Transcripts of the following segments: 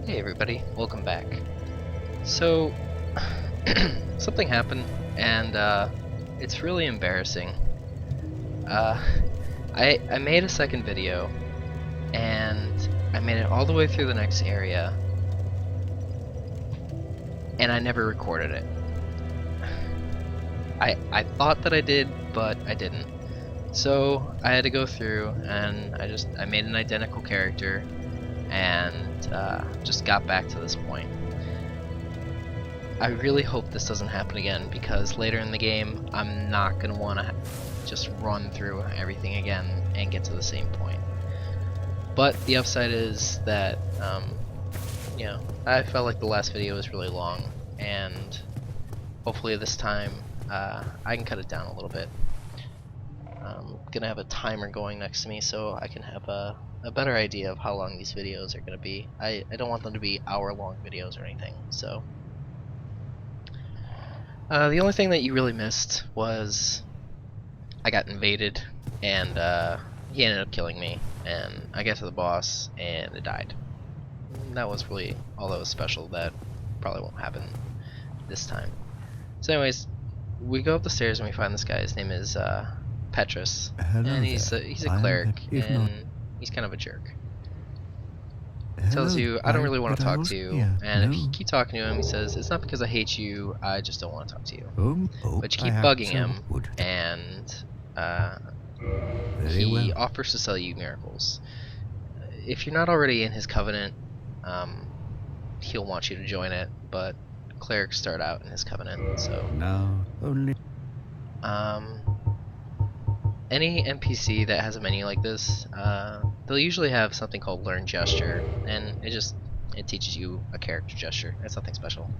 Hey everybody, welcome back. So, something happened, and it's really embarrassing. Uh, I made a second video, and I made it all the way through the next area, and I never recorded it. I thought that I did, but I didn't. So I had to go through, and I made an identical character, and just got back to this point. I really hope this doesn't happen again, because later in the game I'm not going to want to just run through everything again and get to the same point. But the upside is that you know, I felt like the last video was really long, and hopefully this time I can cut it down a little bit. I'm gonna have a timer going next to me so I can have a better idea of how long these videos are gonna be. I don't want them to be hour-long videos or anything. So the only thing that you really missed was I got invaded, and he ended up killing me, and I got to the boss and it died. That was really all that was special. That probably won't happen this time. So anyways, we go up the stairs and we find this guy. His name is Petrus, and he's a cleric, and he's kind of a jerk. He tells you, I don't really want to talk to you, and if you keep talking to him, he says, it's not because I hate you, I just don't want to talk to you. But you keep bugging him, and he offers to sell you miracles. If you're not already in his covenant, he'll want you to join it, but clerics start out in his covenant, so now only any NPC that has a menu like this, they'll usually have something called Learn Gesture, and it teaches you a character gesture. It's nothing special.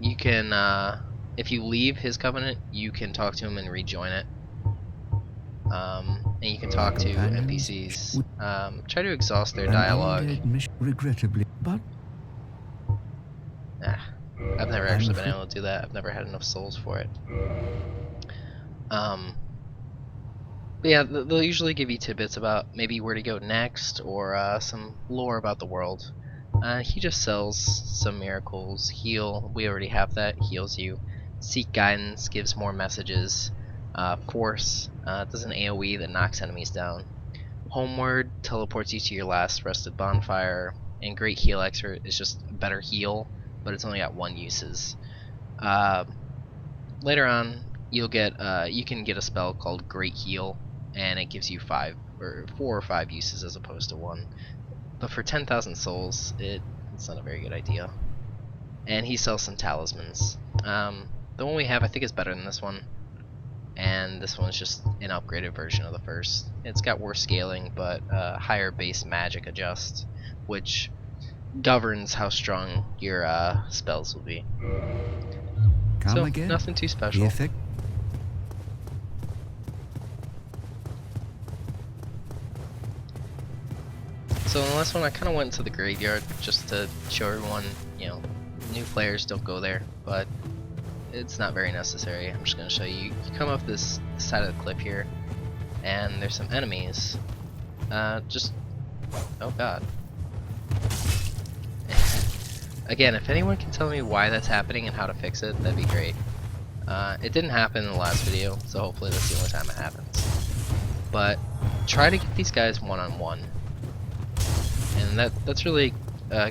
You can, if you leave his covenant, you can talk to him and rejoin it. And you can talk to NPCs. Try to exhaust their dialogue. Regrettably, but I've never actually been able to do that. I've never had enough souls for it. But yeah, they'll usually give you tidbits about maybe where to go next, or some lore about the world. He just sells some miracles. Heal, we already have that, heals you. Seek guidance, gives more messages. Force, does an AoE that knocks enemies down. Homeward teleports you to your last rested bonfire. And Great Heal Expert is just a better heal, but it's only got 1 uses. Later on, you'll get you can get a spell called Great Heal, and it gives you 4 or 5 uses as opposed to 1. But for 10,000 souls, it's not a very good idea. And he sells some talismans. The one we have, I think, is better than this one, and this one's just an upgraded version of the first. It's got worse scaling, but higher base magic adjust, which governs how strong your spells will be. So again. Nothing too special. So in the last one, I kind of went to the graveyard just to show everyone, you know, new players don't go there, but it's not very necessary. I'm just going to show you. You come up this side of the cliff here, and there's some enemies. Oh god. Again, if anyone can tell me why that's happening and how to fix it, that'd be great. It didn't happen in the last video, so hopefully that's the only time it happens. But try to get these guys one-on-one. And that's really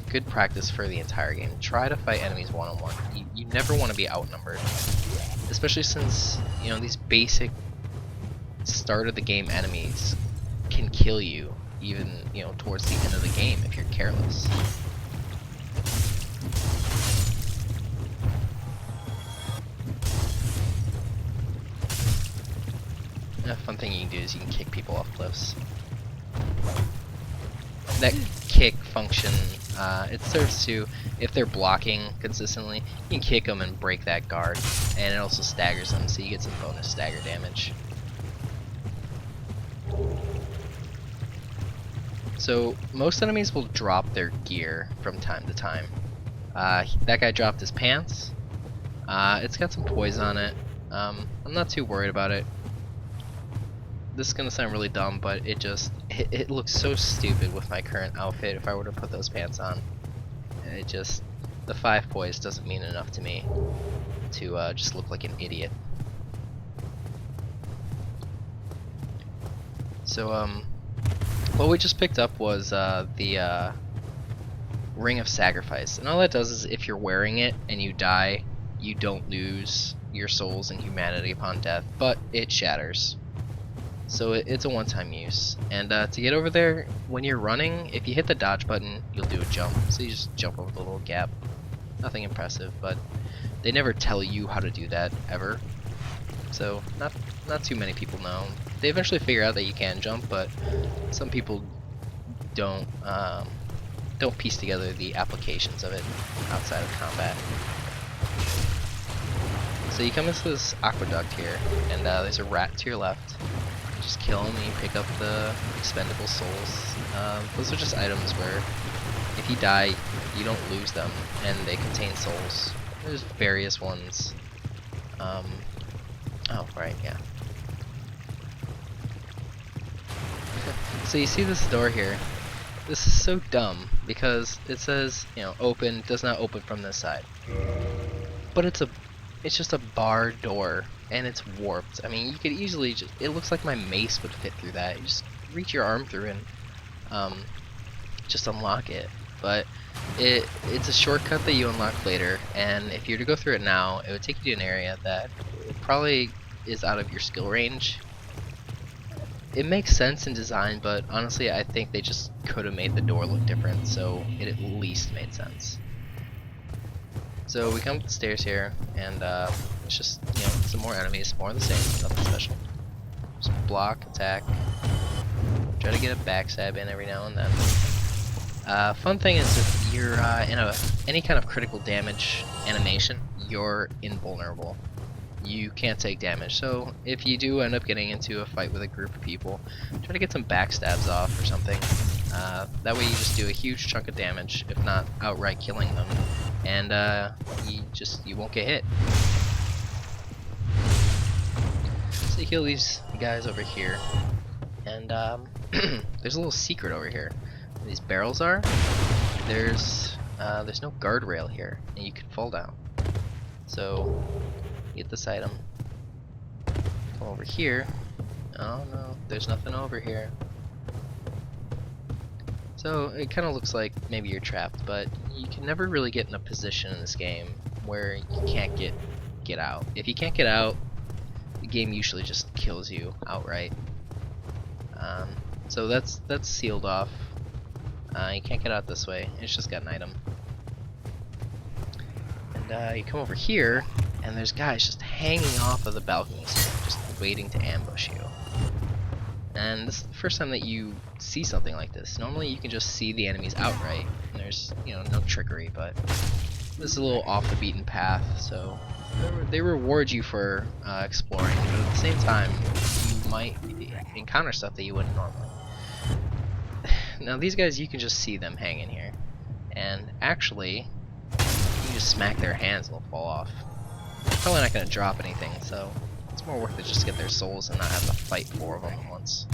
good practice for the entire game. Try to fight enemies one-on-one. You never want to be outnumbered. Especially since, you know, these basic start of the game enemies can kill you even, you know, towards the end of the game if you're careless. A fun thing you can do is you can kick people off cliffs. That kick function, it serves to, if they're blocking consistently, you can kick them and break that guard, and it also staggers them, so you get some bonus stagger damage. So most enemies will drop their gear from time to time. That guy dropped his pants. It's got some poison on it. I'm not too worried about it. This is gonna sound really dumb, but it it looks so stupid with my current outfit if I were to put those pants on. It just, the 5 poise doesn't mean enough to me to just look like an idiot. So what we just picked up was the Ring of Sacrifice, and all that does is if you're wearing it and you die, you don't lose your souls and humanity upon death, but it shatters. So it's a one-time use. And to get over there, when you're running, if you hit the dodge button, you'll do a jump. So you just jump over the little gap. Nothing impressive, but they never tell you how to do that ever. So not too many people know. They eventually figure out that you can jump, but some people don't piece together the applications of it outside of combat. So you come into this aqueduct here, and there's a rat to your left. You just kill him and you pick up the expendable souls. Those are just items where if you die, you don't lose them, and they contain souls. There's various ones. Oh, right, yeah. So you see this door here. This is so dumb because it says, you know, open, does not open from this side. But it's just a bar door and it's warped. I mean, you could easily just, it looks like my mace would fit through that. You just reach your arm through and just unlock it. But it's a shortcut that you unlock later, and if you were to go through it now, it would take you to an area that probably is out of your skill range. It makes sense in design, but honestly I think they just could have made the door look different, so it at least made sense. So we come up the stairs here, and it's just, you know, some more enemies, more of the same, nothing special. Just block, attack, try to get a backstab in every now and then. Fun thing is if you're in any kind of critical damage animation, you're invulnerable. You can't take damage, so if you do end up getting into a fight with a group of people, try to get some backstabs off or something. That way you just do a huge chunk of damage, if not outright killing them, and you won't get hit. So you kill these guys over here, and there's a little secret over here. Where these barrels are, there's no guardrail here, and you can fall down. So get this item. Come over here. Oh no, there's nothing over here. So it kind of looks like maybe you're trapped, but you can never really get in a position in this game where you can't get out. If you can't get out, the game usually just kills you outright. So that's sealed off. You can't get out this way. It's just got an item. And you come over here, and there's guys just hanging off of the balconies, just waiting to ambush you. And this is the first time that you see something like this. Normally you can just see the enemies outright, and there's, you know, no trickery, but this is a little off the beaten path, so they reward you for exploring, but at the same time, you might encounter stuff that you wouldn't normally. Now these guys, you can just see them hanging here, and actually, you can just smack their hands and they'll fall off. Probably not going to drop anything, so it's more worth it just to get their souls and not have to fight 4 of them at once.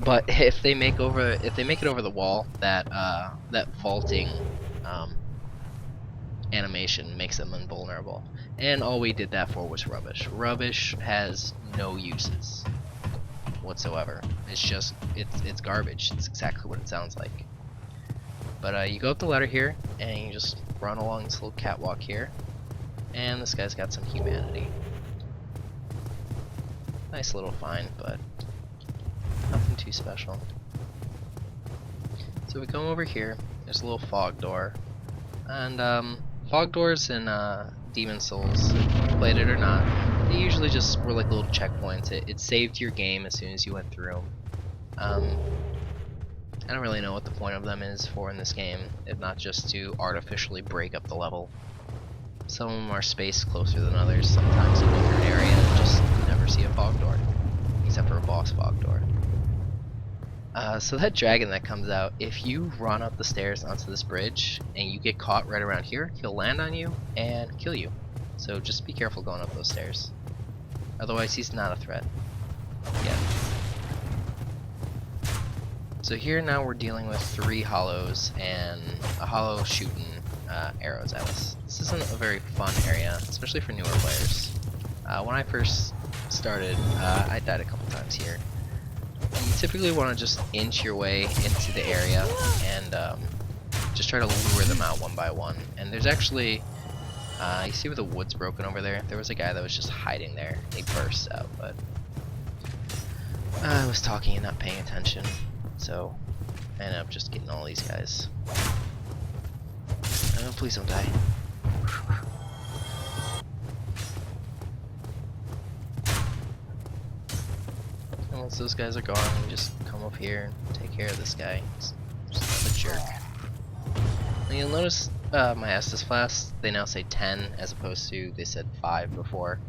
But if they make it over the wall, that vaulting animation makes them invulnerable. And all we did that for was rubbish. Rubbish has no uses whatsoever. It's garbage. It's exactly what it sounds like. But you go up the ladder here, and you just run along this little catwalk here, and this guy's got some humanity. Nice little find, but nothing too special. So we come over here, there's a little fog door, and fog doors in Demon Souls, if you played it or not, they usually just were like little checkpoints. It saved your game as soon as you went through them. I don't really know what the point of them is for in this game, if not just to artificially break up the level. Some of them are spaced closer than others. Sometimes you go through an area and just never see a fog door, except for a boss fog door. So that dragon that comes out, if you run up the stairs onto this bridge and you get caught right around here, he'll land on you and kill you. So just be careful going up those stairs. Otherwise he's not a threat. Yeah. So here now we're dealing with 3 hollows and a hollow shooting arrows at us. This isn't a very fun area, especially for newer players. When I first started, I died a couple times here. You typically want to just inch your way into the area and just try to lure them out one by one. And there's actually, you see where the wood's broken over there? There was a guy that was just hiding there. He burst out, but I was talking and not paying attention. So I ended up just getting all these guys. Oh, please don't die. And once those guys are gone, you just come up here and take care of this guy. Just a jerk. And you'll notice my Estus flasks, they now say 10 as opposed to they said 5 before.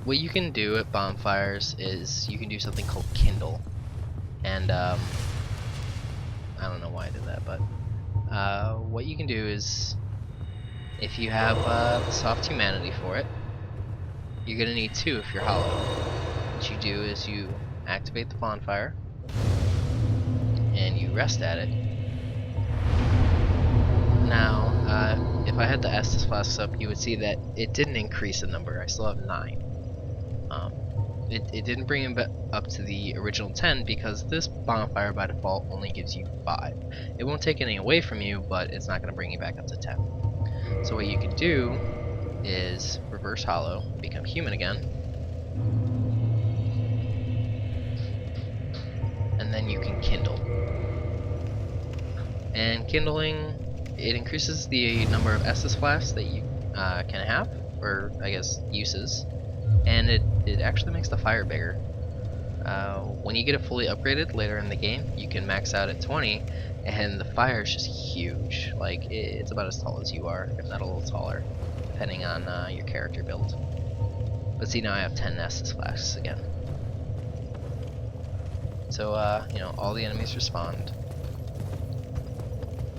What you can do at bonfires is you can do something called kindle. And I don't know why I did that, but what you can do is, if you have the soft humanity for it, you're gonna need 2 if you're hollow. What you do is you activate the bonfire and you rest at it. Now, if I had the Estus flasks up, you would see that it didn't increase the number. I still have 9. It didn't bring him up to the original 10 because this bonfire by default only gives you 5. It won't take anything away from you, but it's not going to bring you back up to 10. So what you can do is reverse hollow, become human again, and then you can kindle. And kindling, it increases the number of Estus flasks that you can have, or I guess uses. And it actually makes the fire bigger. When you get it fully upgraded later in the game, you can max out at 20, and the fire is just huge. Like, it's about as tall as you are, if not a little taller, depending on your character build. But see, now I have 10 Estus flasks again. So, you know, all the enemies respawned.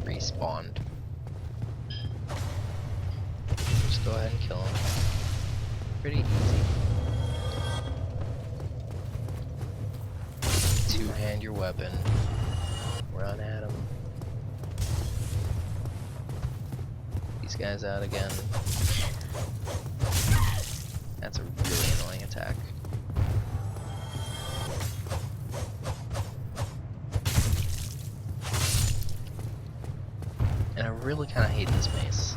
Respawned. Just go ahead and kill them. Pretty easy. Two-hand your weapon. Run at him. These guys out again. That's a really annoying attack. And I really kind of hate this mace.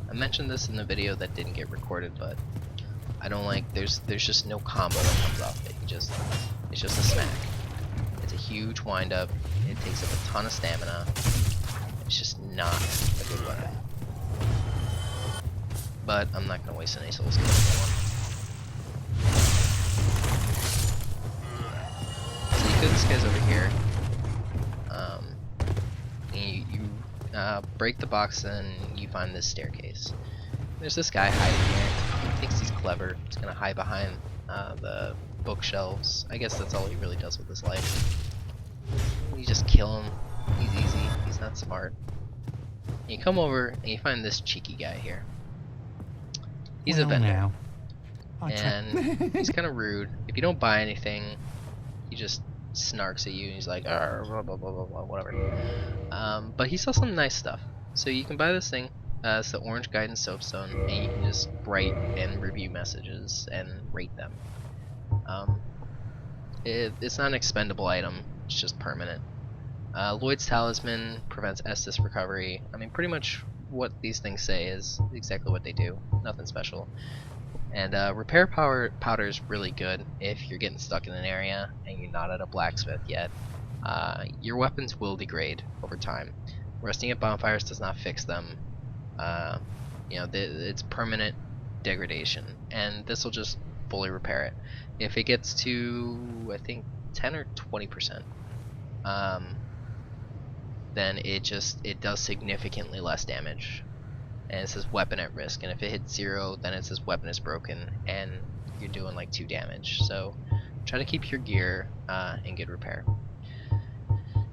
I mentioned this in the video that didn't get recorded, but I don't like, there's just no combo that comes off it. It's just a smack. It's a huge wind up. It takes up a ton of stamina. It's just not a good weapon. But I'm not gonna waste any souls killing that one. So you kill these guys over here. You break the box and you find this staircase. There's this guy hiding here. He thinks he's clever. He's gonna hide behind the bookshelves. I guess that's all he really does with his life. You just kill him. He's easy. He's not smart. And you come over and you find this cheeky guy here. He's a vendor. And he's kind of rude. If you don't buy anything, he just snarks at you and he's like, blah, blah, blah, blah, blah, whatever. But he sells some nice stuff. So you can buy this thing. It's the orange guidance soapstone, and you can just write and review messages and rate them. It's not an expendable item, it's just permanent. Lloyd's Talisman prevents Estus recovery. I mean, pretty much what these things say is exactly what they do. Nothing special. And repair powder is really good if you're getting stuck in an area and you're not at a blacksmith yet. Your weapons will degrade over time. Resting at bonfires does not fix them. You know, it's permanent degradation, and this will just fully repair it. If it gets to, I think, 10 or 20%, then it does significantly less damage. And it says weapon at risk, and if it hits 0, then it says weapon is broken, and you're doing like 2 damage. So try to keep your gear in good repair.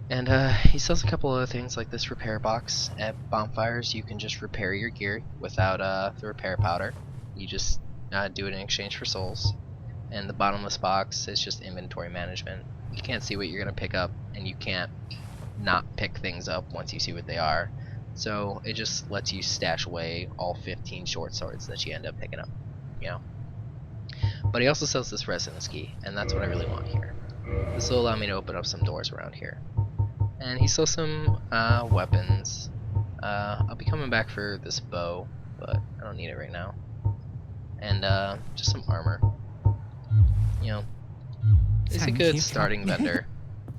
And he sells a couple other things like this repair box. At bonfires, you can just repair your gear without the repair powder. You just do it in exchange for souls. And the bottomless box is just inventory management. you can't see what you're gonna pick up, and you can't not pick things up once you see what they are. So it just lets you stash away all 15 short swords that you end up picking up, you know. But he also sells this residence key, and that's what I really want here. This will allow me to open up some doors around here. And he sells some weapons. I'll be coming back for this bow, but I don't need it right now. And just some armor. You know, he's a good starting vendor.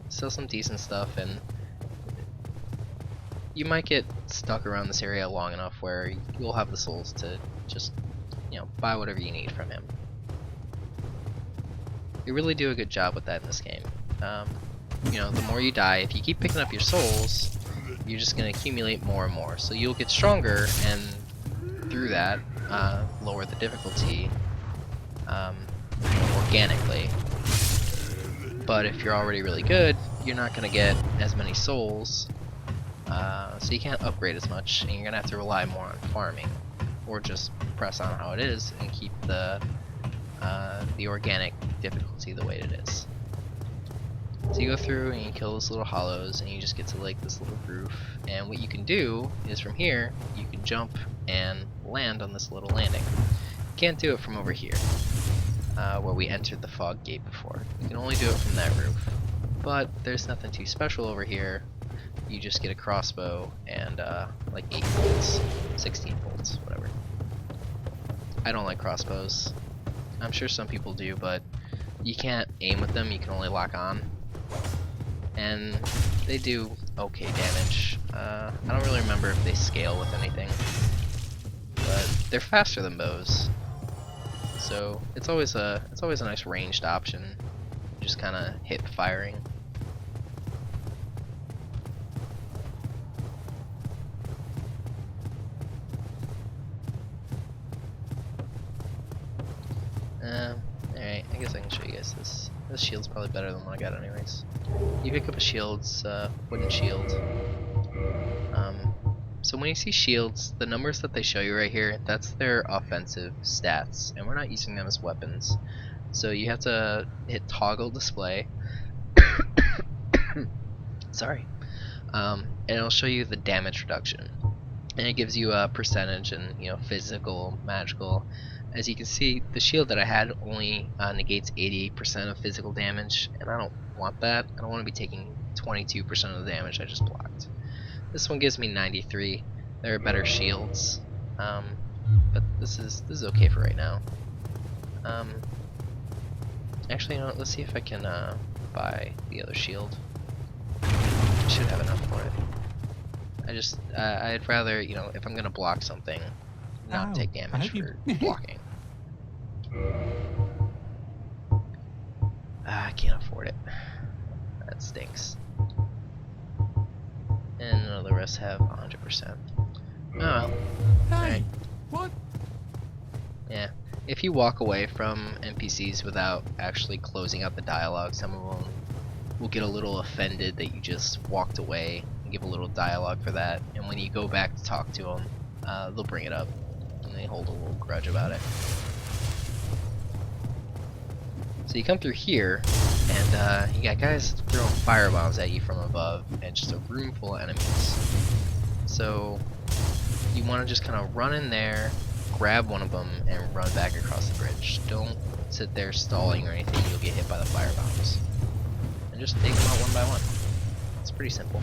Sells some decent stuff, and you might get stuck around this area long enough where you'll have the souls to just, you know, buy whatever you need from him. You really do a good job with that in this game. You know, the more you die, if you keep picking up your souls, you're just going to accumulate more and more. So you'll get stronger, and through that, lower the difficulty organically. But if you're already really good, you're not going to get as many souls, so you can't upgrade as much, and you're going to have to rely more on farming, or just press on how it is and keep the organic difficulty the way it is. So you go through and you kill those little hollows, and you just get to like this little roof, and what you can do is from here you can jump and land on this little landing. You can't do it from over here, where we entered the fog gate before. You can only do it from that roof, but there's nothing too special over here. You just get a crossbow and like 8 bolts, 16 bolts, whatever. I don't like crossbows. I'm sure some people do, but you can't aim with them, you can only lock on. And they do okay damage. I don't really remember if they scale with anything, but they're faster than bows. So it's always a nice ranged option, just kind of hip firing. Alright, I guess I can show you guys this. This shield's probably better than what I got anyways. You pick up a shield's wooden shield. So when you see shields, the numbers that they show you right here, that's their offensive stats, and we're not using them as weapons. So you have to hit toggle display. Sorry. And it'll show you the damage reduction. And it gives you a percentage and, you know, physical, magical. As you can see, the shield that I had only negates 80% of physical damage, and I don't want that. I don't want to be taking 22% of the damage I just blocked. This one gives me 93. There are better shields, but this is okay for right now. Actually, you know what, let's see if I can buy the other shield. I should have enough for it. I'd rather, you know, if I'm gonna block something, not take damage for blocking. I can't afford it. That stinks. And none of the rest have 100%. Oh well. Alright. What? Yeah. If you walk away from NPCs without actually closing out the dialogue, some of them will get a little offended that you just walked away and give a little dialogue for that. And when you go back to talk to them, they'll bring it up. And they hold a little grudge about it. So you come through here, and you got guys throwing fire bombs at you from above, and just a room full of enemies. So you want to just kind of run in there, grab one of them, and run back across the bridge. Don't sit there stalling or anything, you'll get hit by the fire bombs. And just take them out one by one. It's pretty simple.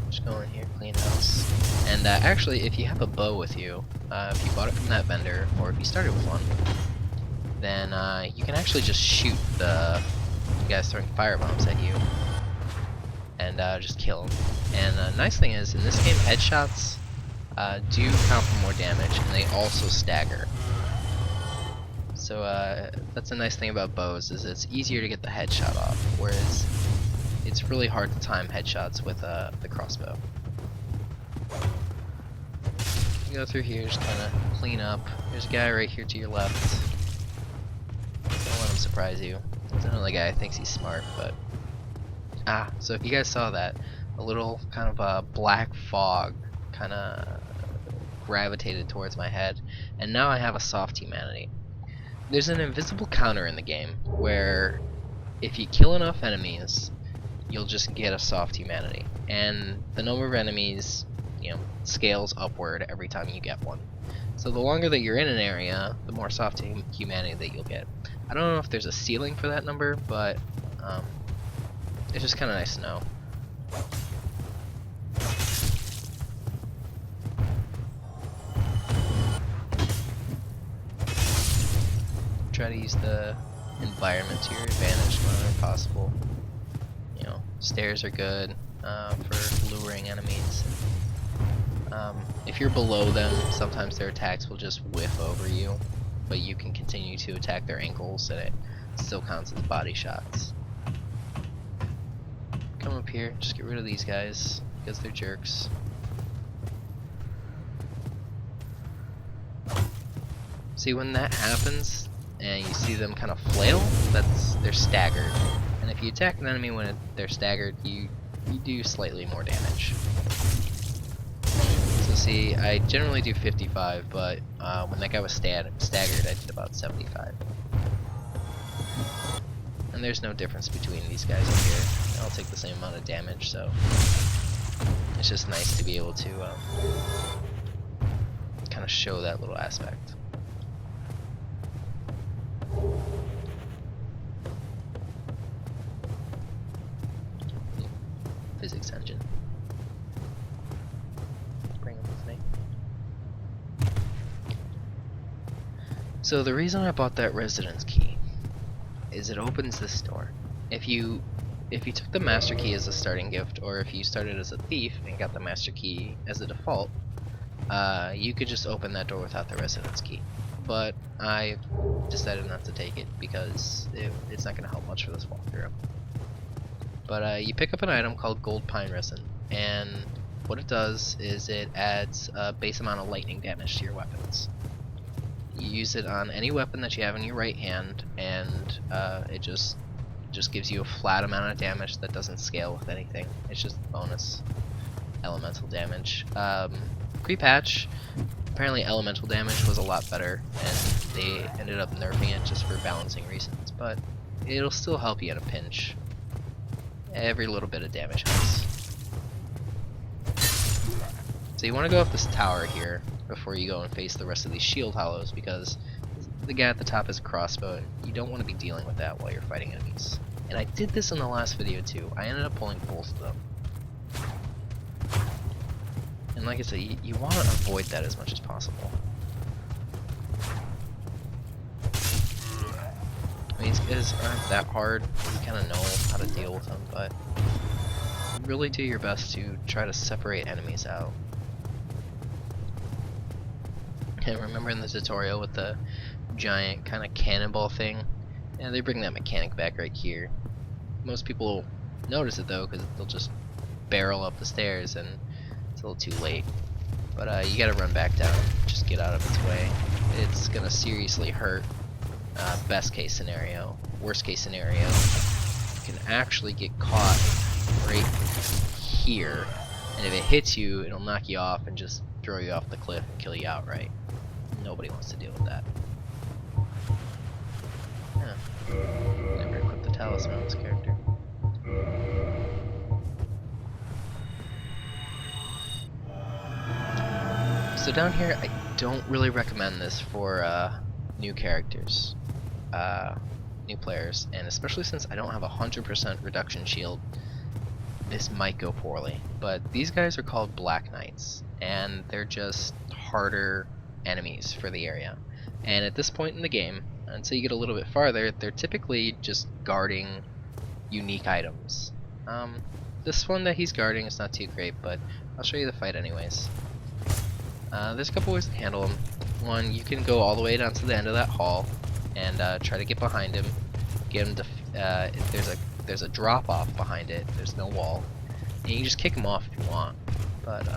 Just go in here, clean house. And actually, if you have a bow with you, if you bought it from that vendor, or if you started with one, then you can actually just shoot the guys throwing fire bombs at you, and just kill them. And the nice thing is, in this game, headshots do count for more damage, and they also stagger. So that's a nice thing about bows, is it's easier to get the headshot off, whereas it's really hard to time headshots with the crossbow. You go through here, just kind of clean up. There's a guy right here to your left. Don't let him surprise you. There's another guy who thinks he's smart, but... so if you guys saw that, a little kind of a black fog kind of gravitated towards my head, and now I have a soft humanity. there's an invisible counter in the game where if you kill enough enemies, you'll just get a soft humanity, and the number of enemies, scales upward every time you get one. So the longer that you're in an area, the more soft humanity that you'll get. I don't know if there's a ceiling for that number, but it's just kind of nice to know. Try to use the environment to your advantage whenever possible. Stairs are good for luring enemies. If you're below them, sometimes their attacks will just whiff over you, but you can continue to attack their ankles and it still counts as body shots. Come up here, just get rid of these guys because they're jerks. See, when that happens and you see them kind of flail, they're staggered. And if you attack an enemy when they're staggered, you do slightly more damage. So see, I generally do 55, but when that guy was staggered, I did about 75. And there's no difference between these guys up here. They all take the same amount of damage, so it's just nice to be able to kind of show that little aspect. Physics engine. Bring him with me. So the reason I bought that residence key is it opens this door. If you took the master key as a starting gift, or if you started as a thief and got the master key as a default, you could just open that door without the residence key. But I decided not to take it because it's not going to help much for this walkthrough. But you pick up an item called gold pine resin, and what it does is it adds a base amount of lightning damage to your weapons. You use it on any weapon that you have in your right hand, and it just gives you a flat amount of damage that doesn't scale with anything. It's just bonus elemental damage. Pre-patch, apparently elemental damage was a lot better, and they ended up nerfing it just for balancing reasons, but it'll still help you at a pinch. Every little bit of damage helps. So you want to go up this tower here before you go and face the rest of these shield hollows, because the guy at the top has a crossbow and you don't want to be dealing with that while you're fighting enemies. And I did this in the last video too. I ended up pulling both of them. And like I said, you want to avoid that as much as possible. I mean, these guys aren't that hard. You kind of know how to deal with them, but really do your best to try to separate enemies out. And remember in the tutorial with the giant kind of cannonball thing? Yeah, they bring that mechanic back right here. Most people notice it though, because they'll just barrel up the stairs and it's a little too late. But you gotta run back down, just get out of its way. It's gonna seriously hurt. Best case scenario. Worst case scenario, you can actually get caught right here, and if it hits you, it'll knock you off and just throw you off the cliff and kill you outright. Nobody wants to deal with that. Yeah. Never equipped the talisman on this character. So down here, I don't really recommend this for new characters, new players, and especially since I don't have a 100% reduction shield, this might go poorly. But these guys are called Black Knights, and they're just harder enemies for the area. And at this point in the game, until you get a little bit farther, they're typically just guarding unique items. This one that he's guarding is not too great, but I'll show you the fight anyways. There's a couple ways to handle him. One, you can go all the way down to the end of that hall and try to get behind him, get him to. There's a drop off behind it. There's no wall, and you can just kick him off if you want. But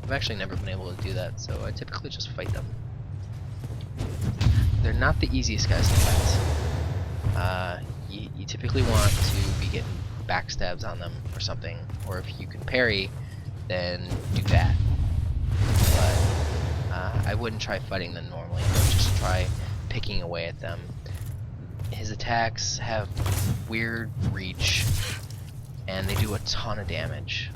I've actually never been able to do that, so I typically just fight them. They're not the easiest guys to fight. You typically want to be getting backstabs on them or something, or if you can parry, then do that. But I wouldn't try fighting them normally. I would just try picking away at them. His attacks have weird reach, and they do a ton of damage.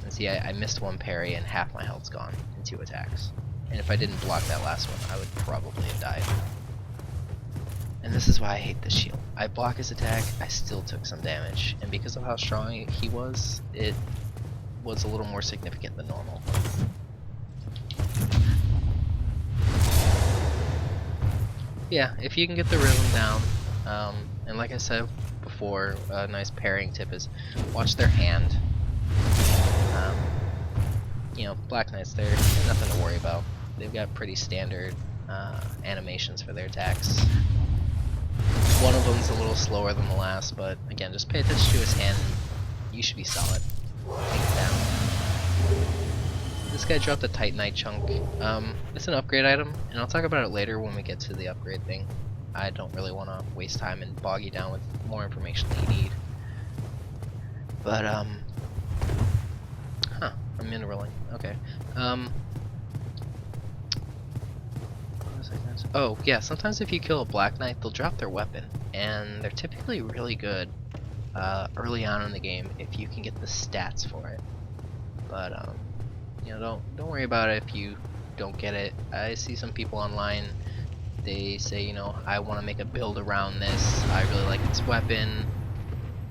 And see, I missed one parry and half my health's gone in 2 attacks. And if I didn't block that last one, I would probably have died. And this is why I hate this shield. I block his attack, I still took some damage, and because of how strong he was, it was a little more significant than normal. Yeah, if you can get the rhythm down, and like I said before, a nice pairing tip is watch their hand. You know, Black Knights, they're nothing to worry about. They've got pretty standard animations for their attacks. One of them's a little slower than the last, but again, just pay attention to his hand. You should be solid. Take it down. This guy dropped a Titanite chunk. It's an upgrade item, and I'll talk about it later when we get to the upgrade thing. I don't really want to waste time and bog you down with more information than you need. But, I'm mineraling. Okay. Oh, yeah, sometimes if you kill a Black Knight, they'll drop their weapon, and they're typically really good early on in the game if you can get the stats for it. But, you know, don't worry about it if you don't get it. I see some people online, they say, you know, I want to make a build around this, I really like this weapon,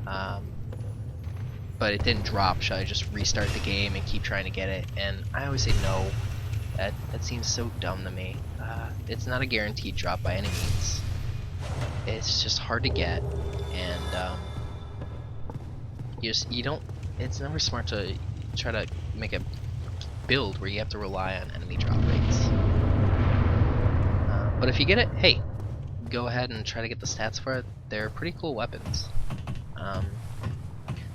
but it didn't drop, should I just restart the game and keep trying to get it? And I always say no. That seems so dumb to me. It's not a guaranteed drop by any means. It's just hard to get, and you don't. It's never smart to try to make a build where you have to rely on enemy drop rates. But if you get it, hey, go ahead and try to get the stats for it. They're pretty cool weapons.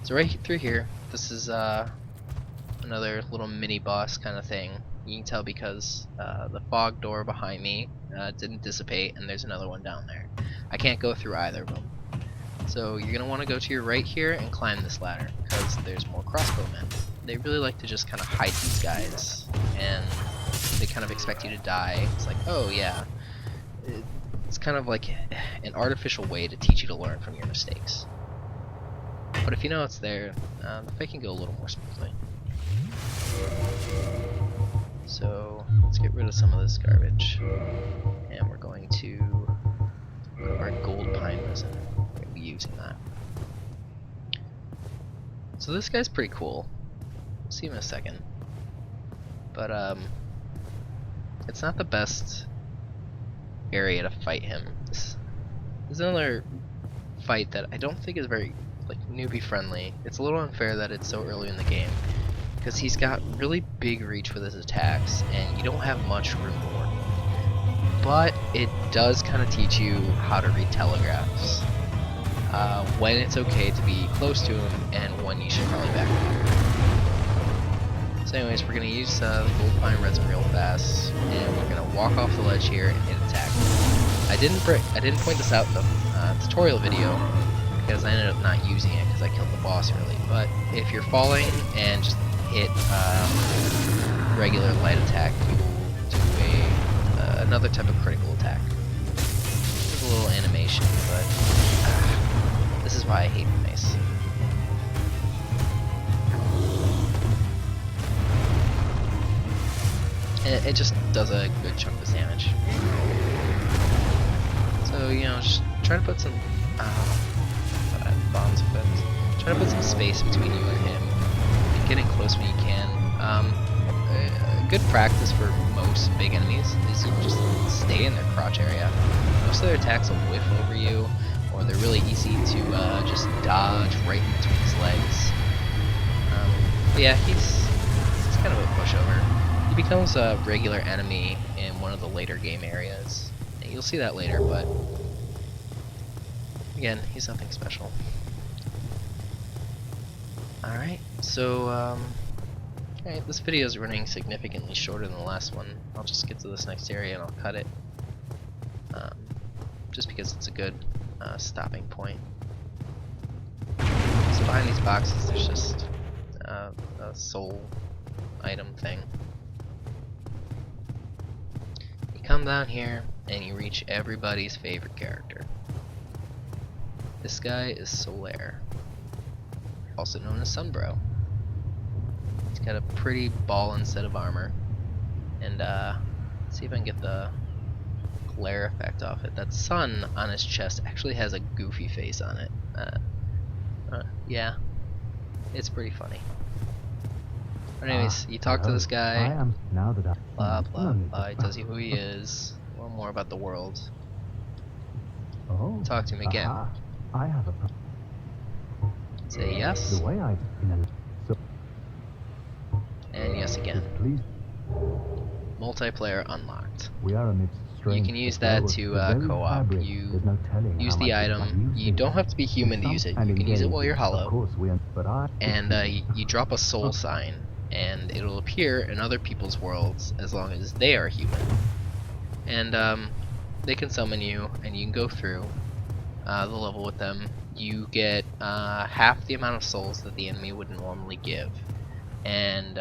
So right through here, this is another little mini boss kind of thing. You can tell because the fog door behind me didn't dissipate, and there's another one down there. I can't go through either of them. So you're going to want to go to your right here and climb this ladder, because there's more crossbowmen. They really like to just kind of hide these guys, and they kind of expect you to die. It's like, oh yeah. It's kind of like an artificial way to teach you to learn from your mistakes. But if you know it's there, the fight can go a little more smoothly. So let's get rid of some of this garbage, and we're going to go to our gold pine resin. We're going to be using that. So this guy's pretty cool. We'll see him in a second. But it's not the best area to fight him. This is another fight that I don't think is very newbie friendly. It's a little unfair that it's so early in the game, because he's got really big reach with his attacks, and you don't have much room to work with. But it does kind of teach you how to read telegraphs, when it's okay to be close to him, and when you should probably back away. So anyways, we're going to use the gold pine resin real fast, and we're going to walk off the ledge here and hit attack. I didn't point this out in the tutorial video, because I ended up not using it because I killed the boss early. But if you're falling and just hit regular light attack, you will do another type of critical attack. There's a little animation, but this is why I hate the mace. And it just does a good chunk of damage. So, you know, just try to put some bombs effects. Try to put some space between you and him, and getting close when you can. A good practice for most big enemies is you just stay in their crotch area. Most of their attacks will whiff over you, or they're really easy to just dodge right in between his legs. But yeah, he's kind of a pushover. He becomes a regular enemy in one of the later game areas. And you'll see that later, but again, he's nothing special. Alright, so, alright, this video is running significantly shorter than the last one. I'll just get to this next area and I'll cut it. Just because it's a good stopping point. So behind these boxes there's just a soul item thing. You come down here, and you reach everybody's favorite character. This guy is Solaire, also known as Sunbro. He's got a pretty ball instead of armor, and let's see if I can get the glare effect off it. That sun on his chest actually has a goofy face on it. Yeah, it's pretty funny. But anyways, you talk to this guy, blah blah blah, he tells you who he is, a little more about the world. Talk to him again. I have a Say yes, The way I and yes again. please, Multiplayer unlocked. we are amidst You can use that to co-op. You use the item. You don't have to be human to use it. You can use it while you're hollow. And you drop a soul sign, and it'll appear in other people's worlds as long as they are human. And they can summon you, and you can go through the level with them. You get half the amount of souls that the enemy would normally give. And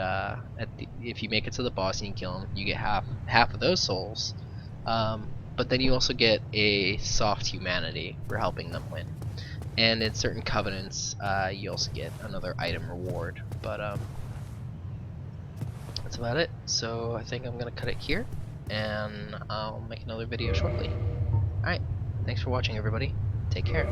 if you make it to the boss and you kill him, you get half of those souls. But then you also get a soft humanity for helping them win. And in certain covenants, you also get another item reward. But that's about it. So I think I'm gonna cut it here, and I'll make another video shortly. Alright, thanks for watching everybody. Take care.